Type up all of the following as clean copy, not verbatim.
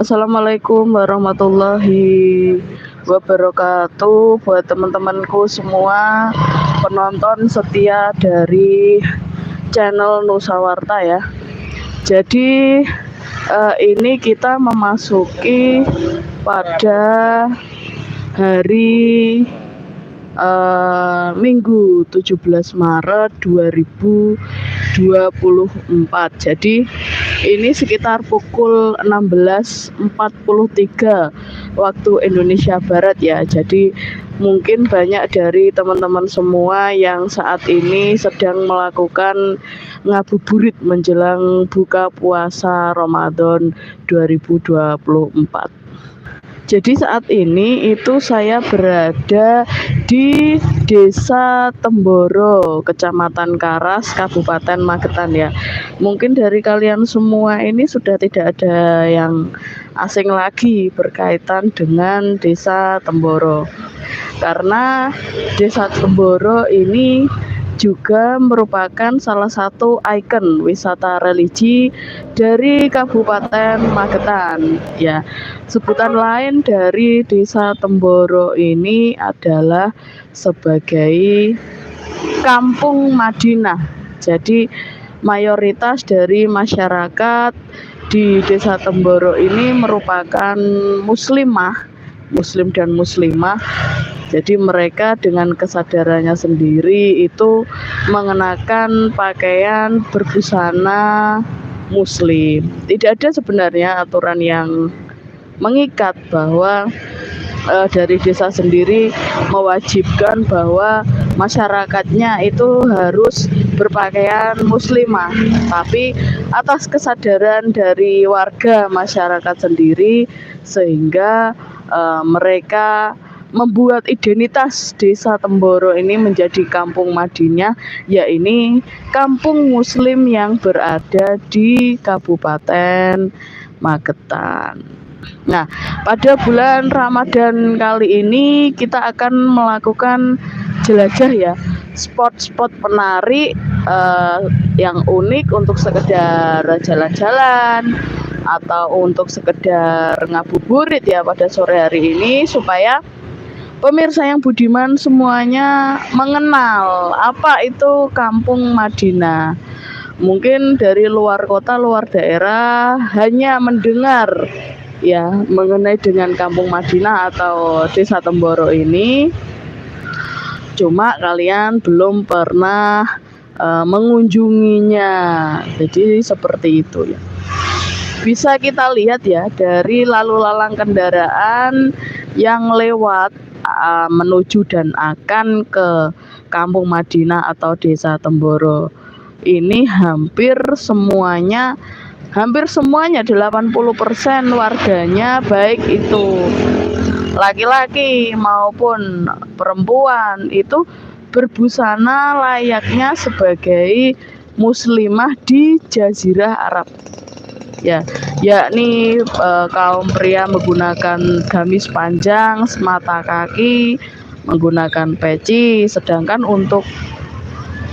Assalamualaikum warahmatullahi wabarakatuh buat teman-temanku semua penonton setia dari channel Nusawarta ya. Jadi ini kita memasuki pada hari Minggu 17 Maret 2024. Jadi ini sekitar pukul 16.43 waktu Indonesia Barat ya. Jadi mungkin banyak dari teman-teman semua yang saat ini sedang melakukan ngabuburit menjelang buka puasa Ramadan 2024. Jadi saat ini itu saya berada di Desa Temboro, Kecamatan Karas, Kabupaten Magetan ya. Mungkin dari kalian semua ini sudah tidak ada yang asing lagi berkaitan dengan Desa Temboro. Karena Desa Temboro ini juga merupakan salah satu ikon wisata religi dari Kabupaten Magetan ya. Sebutan lain dari Desa Temboro ini adalah sebagai Kampung Madinah. Jadi mayoritas dari masyarakat di Desa Temboro ini merupakan muslim dan muslimah. Jadi mereka dengan kesadarannya sendiri itu mengenakan pakaian berbusana muslim. Tidak ada sebenarnya aturan yang mengikat bahwa dari desa sendiri mewajibkan bahwa masyarakatnya itu harus berpakaian muslimah. Tapi atas kesadaran dari warga masyarakat sendiri sehingga mereka membuat identitas Desa Temboro ini menjadi Kampung Madinah, yaitu kampung muslim yang berada di Kabupaten Magetan. Nah, pada bulan Ramadan kali ini kita akan melakukan jelajah ya, spot-spot menarik yang unik untuk sekedar jalan-jalan atau untuk sekedar ngabuburit ya pada sore hari ini, supaya pemirsa yang budiman semuanya mengenal apa itu Kampung Madinah. Mungkin dari luar kota, luar daerah hanya mendengar ya mengenai dengan Kampung Madinah atau Desa Temboro ini, cuma kalian belum pernah mengunjunginya. Jadi seperti itu ya. Bisa kita lihat ya dari lalu lalang kendaraan yang lewat menuju dan akan ke Kampung Madinah atau Desa Temboro ini hampir semuanya 80% warganya, baik itu laki-laki maupun perempuan, itu berbusana layaknya sebagai muslimah di Jazirah Arab ya, yakni kaum pria menggunakan gamis panjang semata kaki, menggunakan peci, sedangkan untuk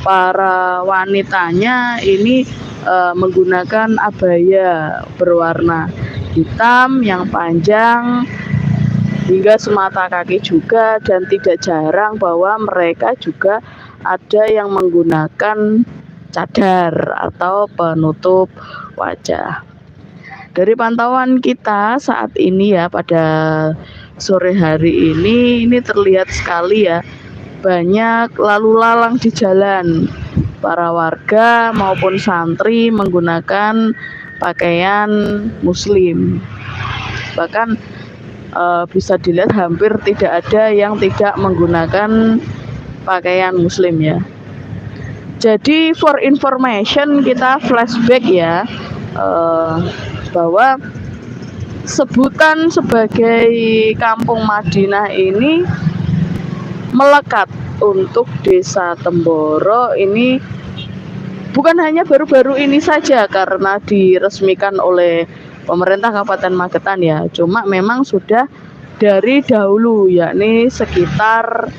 para wanitanya ini menggunakan abaya berwarna hitam yang panjang hingga semata kaki juga, dan tidak jarang bahwa mereka juga ada yang menggunakan cadar atau penutup wajah. Dari pantauan kita saat ini ya, pada sore hari ini terlihat sekali ya, banyak lalu lalang di jalan. Para warga maupun santri menggunakan pakaian muslim. Bahkan bisa dilihat hampir tidak ada yang tidak menggunakan pakaian muslim ya. Jadi for information, kita flashback ya, bahwa sebutan sebagai Kampung Madinah ini melekat untuk Desa Temboro ini bukan hanya baru-baru ini saja karena diresmikan oleh pemerintah Kabupaten Magetan ya, cuma memang sudah dari dahulu, yakni sekitar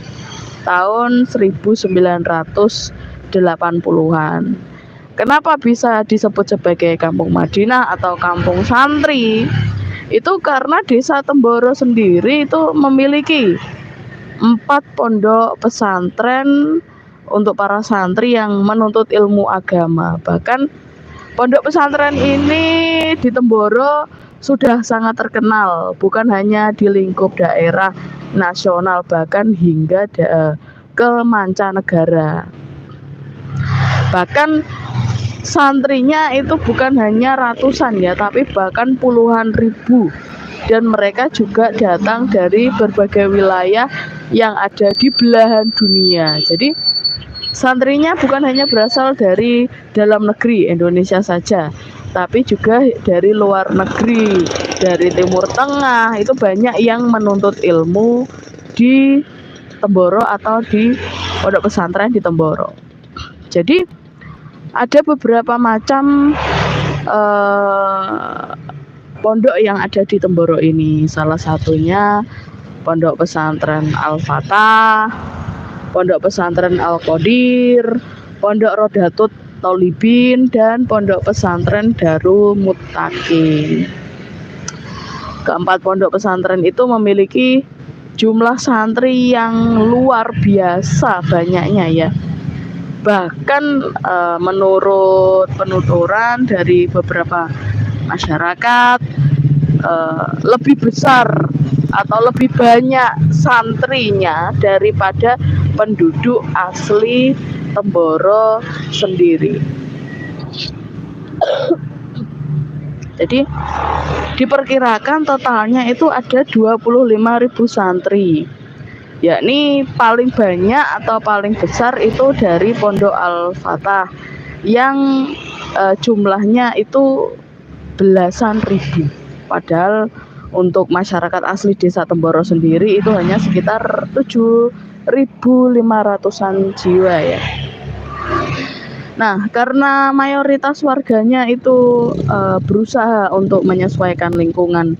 tahun 1980-an. Kenapa bisa disebut sebagai Kampung Madinah atau Kampung Santri? Itu karena Desa Temboro sendiri itu memiliki 4 pondok pesantren untuk para santri yang menuntut ilmu agama. Bahkan pondok pesantren ini di Temboro sudah sangat terkenal, bukan hanya di lingkup daerah nasional, bahkan hingga ke mancanegara. Bahkan santrinya itu bukan hanya ratusan ya, tapi bahkan puluhan ribu. Dan mereka juga datang dari berbagai wilayah yang ada di belahan dunia. Jadi santrinya bukan hanya berasal dari dalam negeri Indonesia saja, tapi juga dari luar negeri, dari Timur Tengah. Itu banyak yang menuntut ilmu di Temboro atau di pondok pesantren di Temboro. Jadi ada beberapa macam pondok yang ada di Temboro ini. Salah satunya pondok pesantren Al-Fatah, pondok pesantren Al-Qadir, pondok Rodatut Tolibin, dan pondok pesantren Darul Muttaqin. Keempat pondok pesantren itu memiliki jumlah santri yang luar biasa banyaknya ya. Bahkan menurut penuturan dari beberapa masyarakat, lebih besar atau lebih banyak santrinya daripada penduduk asli Temboro sendiri. Jadi diperkirakan totalnya itu ada 25.000 santri, yakni paling banyak atau paling besar itu dari Pondok Al-Fatah yang jumlahnya itu belasan ribu. Padahal untuk masyarakat asli Desa Temboro sendiri itu hanya sekitar 7.500-an jiwa ya. Nah, karena mayoritas warganya itu berusaha untuk menyesuaikan lingkungan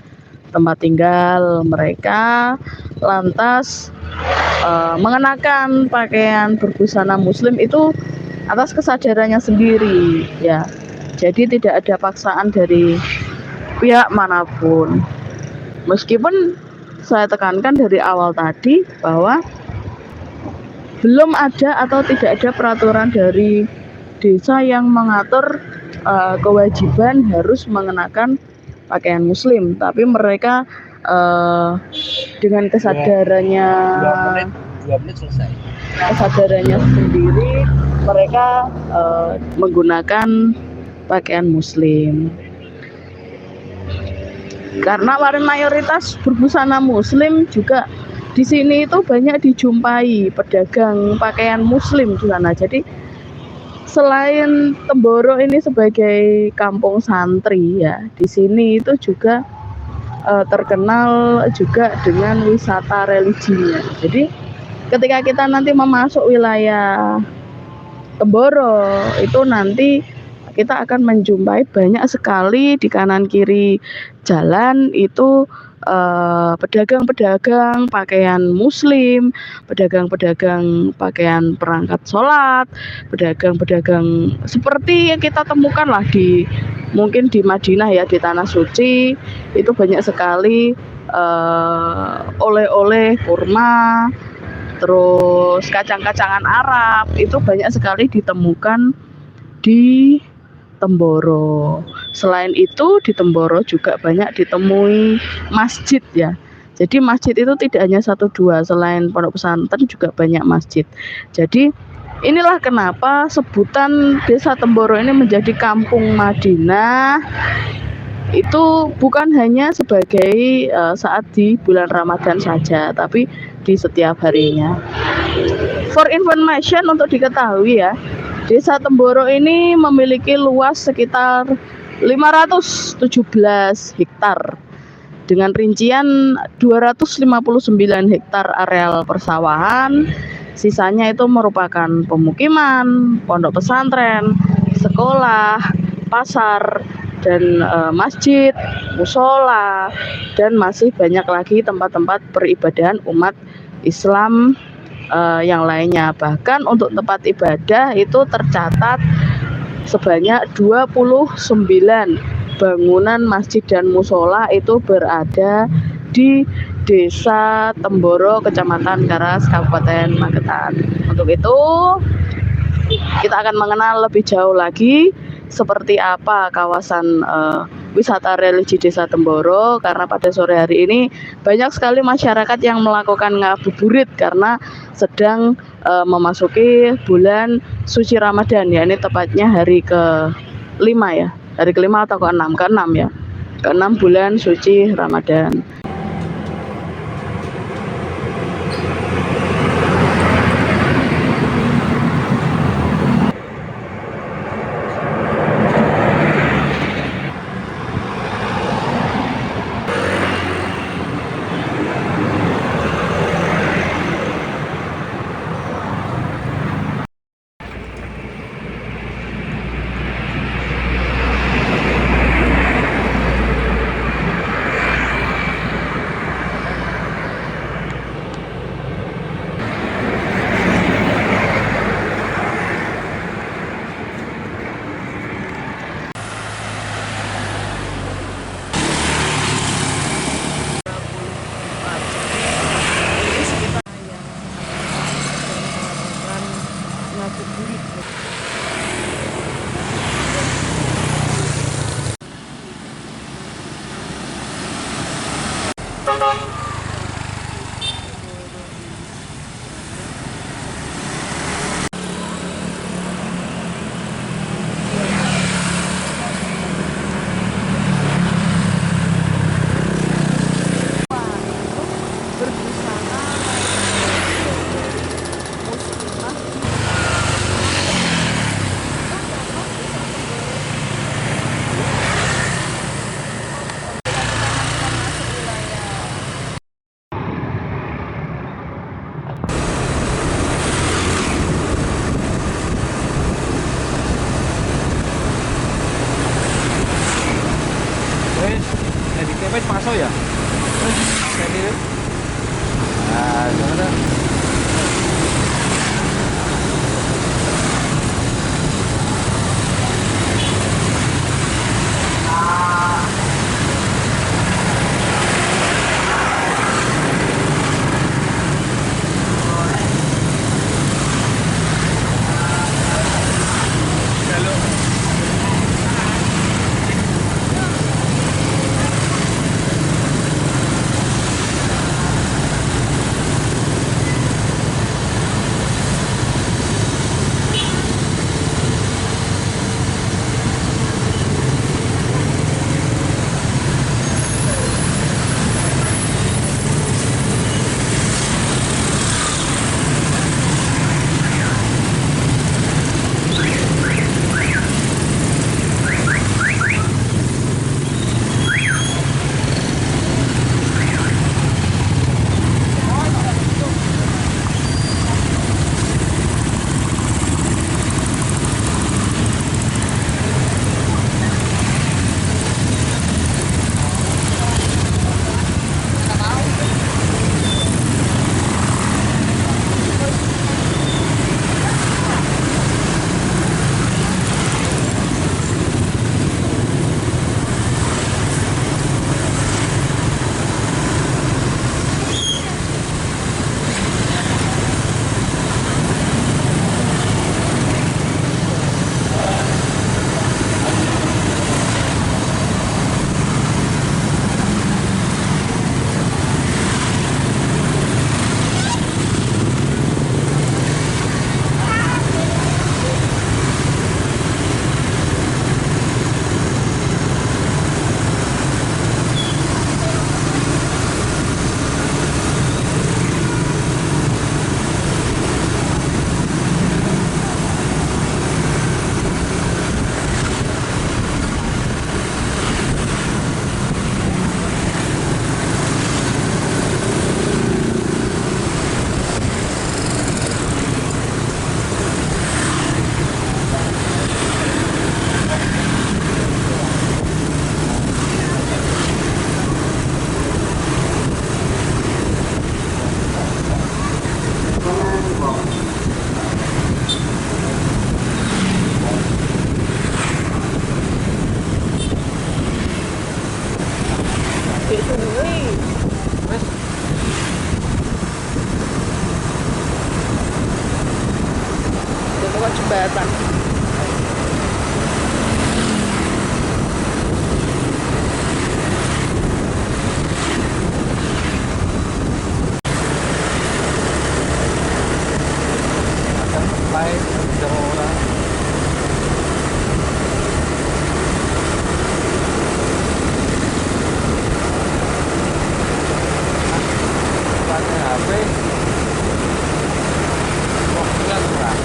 tempat tinggal mereka, lantas mengenakan pakaian berbusana muslim itu atas kesadarannya sendiri ya. Jadi tidak ada paksaan dari pihak manapun. Meskipun saya tekankan dari awal tadi bahwa belum ada atau tidak ada peraturan dari desa yang mengatur kewajiban harus mengenakan pakaian muslim, tapi mereka dengan kesadarannya kesadarannya sendiri mereka menggunakan pakaian muslim. Karena mayoritas berbusana muslim juga di sini itu banyak dijumpai pedagang pakaian muslim di sana. Jadi selain Temboro ini sebagai kampung santri ya, di sini itu juga terkenal juga dengan wisata religinya. Jadi ketika kita nanti memasuk wilayah Temboro itu nanti kita akan menjumpai banyak sekali di kanan kiri jalan itu pedagang-pedagang pakaian muslim, pedagang-pedagang pakaian perangkat sholat, pedagang-pedagang seperti yang kita temukan lah di mungkin di Madinah ya, di Tanah Suci itu banyak sekali oleh-oleh kurma, terus kacang-kacangan Arab itu banyak sekali ditemukan di Temboro. Selain itu di Temboro juga banyak ditemui masjid ya. Jadi masjid itu tidak hanya 1-2, selain pondok pesantren juga banyak masjid. Jadi inilah kenapa sebutan Desa Temboro ini menjadi kampung Madinah. Itu bukan hanya sebagai saat di bulan Ramadan saja, tapi di setiap harinya. For information, untuk diketahui ya, Desa Temboro ini memiliki luas sekitar 517 hektar dengan rincian 259 hektar areal persawahan. Sisanya itu merupakan pemukiman, pondok pesantren, sekolah, pasar, dan masjid, musola, dan masih banyak lagi tempat-tempat peribadahan umat Islam yang lainnya. Bahkan untuk tempat ibadah itu tercatat sebanyak 29 bangunan masjid dan musola itu berada di Desa Temboro, Kecamatan Karas, Kabupaten Magetan. Untuk itu, kita akan mengenal lebih jauh lagi seperti apa kawasan wisata religi Desa Temboro, karena pada sore hari ini banyak sekali masyarakat yang melakukan ngabuburit karena sedang memasuki bulan suci Ramadan, ya ini tepatnya hari ke-5 ya, hari ke-5 atau ke-6, ke-6 ya, ke-6 bulan suci Ramadan. Jadi kepet paso ya? Jadi, ah, gimana? jembatan. Ada supply bisa orang. Pakai HP. Kok enggak kurang.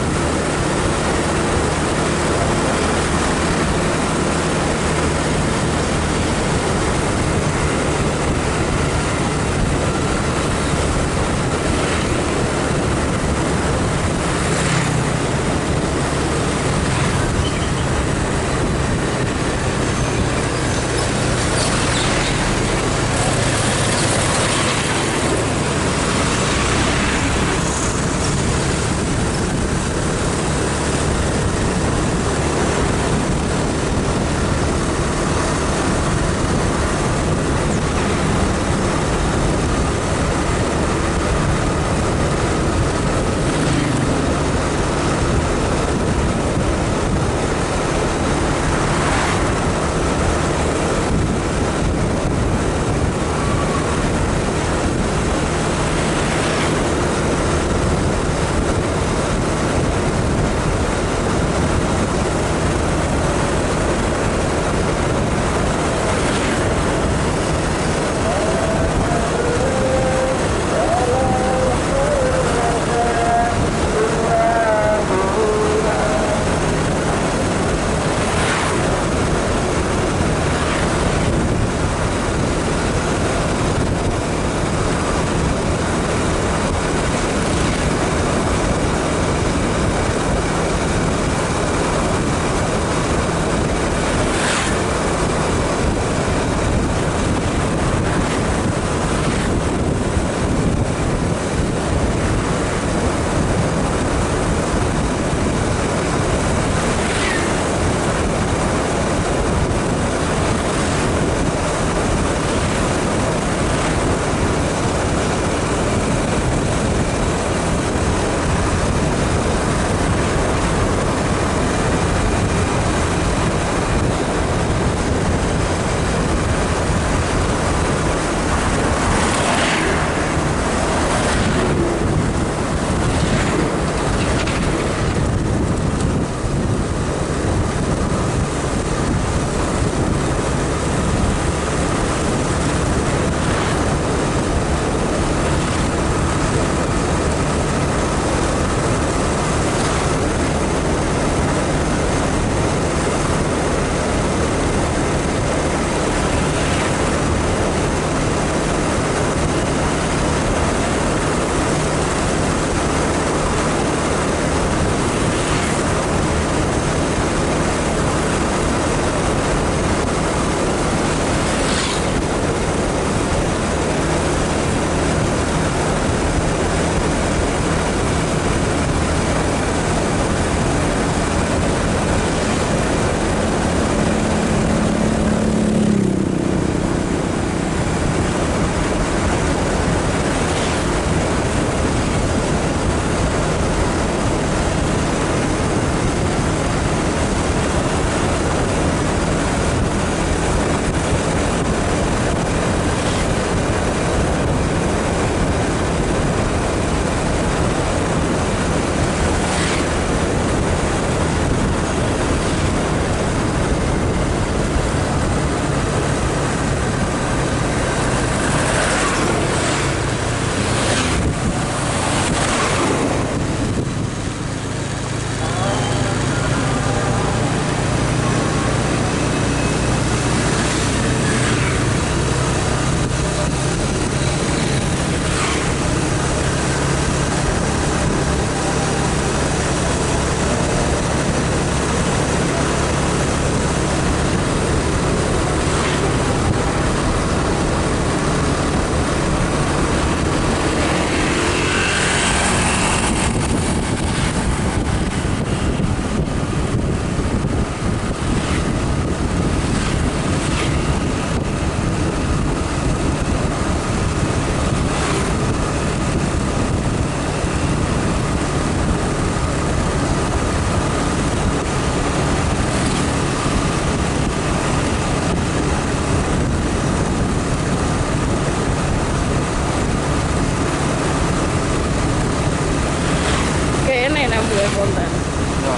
Ya.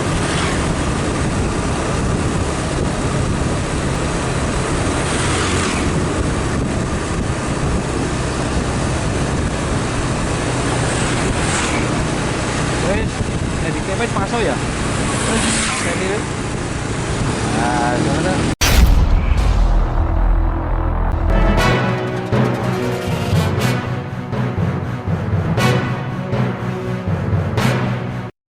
Wes, jadi kepes paso ya. Jadi, nah, gimana?